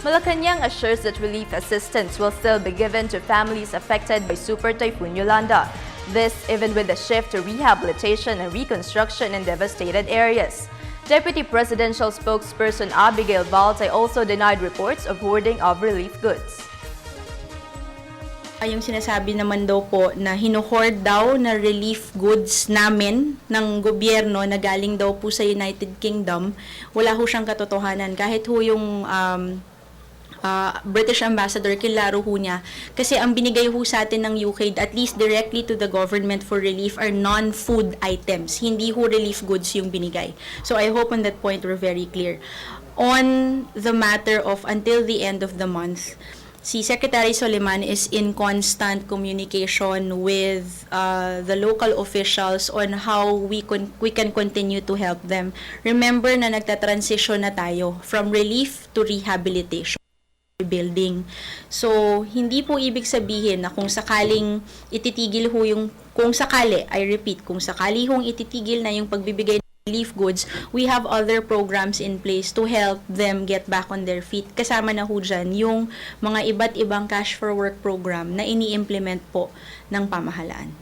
Malacanang assures that relief assistance will still be given to families affected by Super Typhoon Yolanda. This even with the shift to rehabilitation and reconstruction in devastated areas. Deputy Presidential Spokesperson Abigail Baltay also denied reports of hoarding of relief goods. Yung sinasabi naman daw po na hinuhoard daw na relief goods namin ng gobyerno na galing daw po sa United Kingdom, wala ho siyang katotohanan. Kahit ho yung British Ambassador, kilaro ho niya. Kasi ang binigay ho sa atin ng UK, at least directly to the government for relief, are non-food items. Hindi ho relief goods yung binigay. So I hope on that point we're very clear. On the matter of until the end of the month, si Secretary Soliman is in constant communication with the local officials on how we can continue to help them. Remember na nagta-transition na tayo from relief to rehabilitation building. So, hindi po ibig sabihin na kung sakaling ititigil ho yung, kung sakali, I repeat, kung sakali hong ititigil na yung pagbibigay relief goods, we have other programs in place to help them get back on their feet. Kasama na ho dyan yung mga iba't ibang cash for work program na ini-implement po ng pamahalaan.